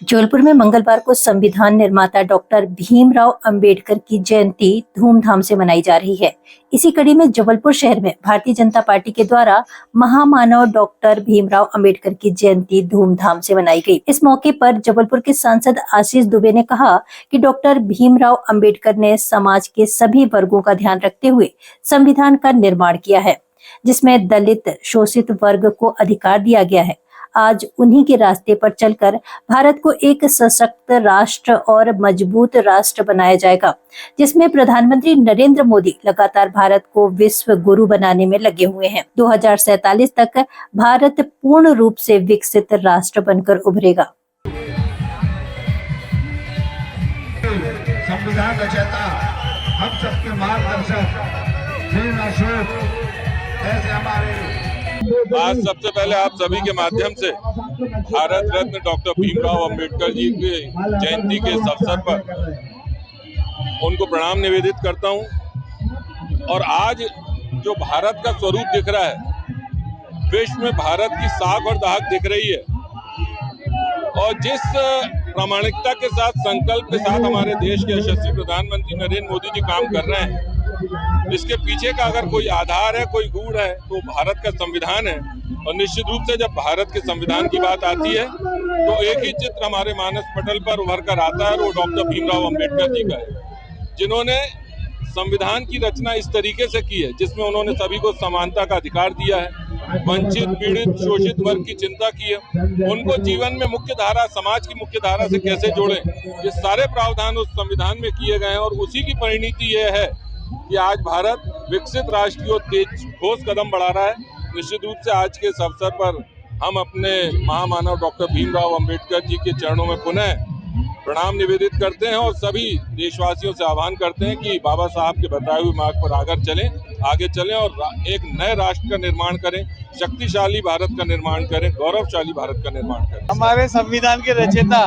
जबलपुर में मंगलवार को संविधान निर्माता डॉक्टर भीमराव अंबेडकर की जयंती धूमधाम से मनाई जा रही है। इसी कड़ी में जबलपुर शहर में भारतीय जनता पार्टी के द्वारा महामानव डॉक्टर भीमराव अंबेडकर की जयंती धूमधाम से मनाई गई। इस मौके पर जबलपुर के सांसद आशीष दुबे ने कहा कि डॉक्टर भीमराव अंबेडकर ने समाज के सभी वर्गों का ध्यान रखते हुए संविधान का निर्माण किया है, जिसमें दलित शोषित वर्ग को अधिकार दिया गया है। आज उन्हीं के रास्ते पर चलकर भारत को एक सशक्त राष्ट्र और मजबूत राष्ट्र बनाया जाएगा, जिसमें प्रधानमंत्री नरेंद्र मोदी लगातार भारत को विश्व गुरु बनाने में लगे हुए हैं। 2047 तक भारत पूर्ण रूप से विकसित राष्ट्र बनकर उभरेगा। संविधान रचयिता, हम सबके मार्गदर्शक ऐसे हमारे आज सबसे पहले आप सभी के माध्यम से भारत रत्न डॉक्टर भीमराव अंबेडकर जी की जयंती के इस अवसर पर उनको प्रणाम निवेदित करता हूं। और आज जो भारत का स्वरूप दिख रहा है, विश्व में भारत की साख और दहक दिख रही है, और जिस प्रामाणिकता के साथ, संकल्प के साथ हमारे देश के यशस्वी प्रधानमंत्री नरेंद्र मोदी जी काम कर रहे हैं, इसके पीछे का अगर कोई आधार है, कोई गूढ़ है, तो भारत का संविधान है। और निश्चित रूप से जब भारत के संविधान की बात आती है तो एक ही चित्र हमारे मानस पटल पर उभर कर आता है, वो डॉक्टर भीमराव अंबेडकर जी का है, जिन्होंने संविधान की रचना इस तरीके से की है जिसमें उन्होंने सभी को समानता का अधिकार दिया है, वंचित, पीड़ित, शोषित वर्ग की चिंता की है, उनको जीवन में मुख्य धारा, समाज की मुख्य धारा से कैसे जोड़ें, ये सारे प्रावधान उस संविधान में किए गए हैं। और उसी की परिणति ये है कि आज भारत विकसित राष्ट्र की ओर तेज ठोस कदम बढ़ा रहा है। निश्चित रूप से आज के इस अवसर पर हम अपने महामानव डॉक्टर भीमराव अंबेडकर जी के चरणों में पुनः प्रणाम निवेदित करते हैं और सभी देशवासियों से आह्वान करते हैं कि बाबा साहब के बताए हुए मार्ग पर आगे चलें और एक नए राष्ट्र का निर्माण करें, शक्तिशाली भारत का निर्माण करें, गौरवशाली भारत का निर्माण करें। हमारे संविधान के रचयिता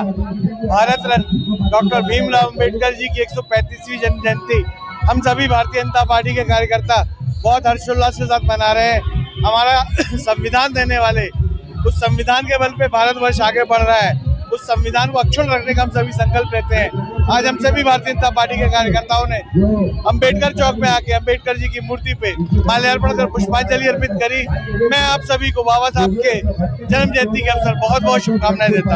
भारत रत्न डॉक्टर भीमराव अंबेडकर जी की 135वीं जन्म जयंती हम सभी भारतीय जनता पार्टी के कार्यकर्ता बहुत हर्षोल्लास के साथ मना रहे हैं। हमारा संविधान देने वाले उस संविधान के बल पे भारतवर्ष आगे बढ़ रहा है। उस संविधान को अक्षुण्ण रखने का हम सभी संकल्प लेते हैं। आज हम सभी भारतीय जनता पार्टी के कार्यकर्ताओं ने अंबेडकर चौक में आके अंबेडकर जी की मूर्ति पे माल्यार्पण कर पुष्पांजलि अर्पित करी। मैं आप सभी को बाबा साहब के जन्म जयंती के अवसर बहुत बहुत शुभकामनाएं देता हूँ।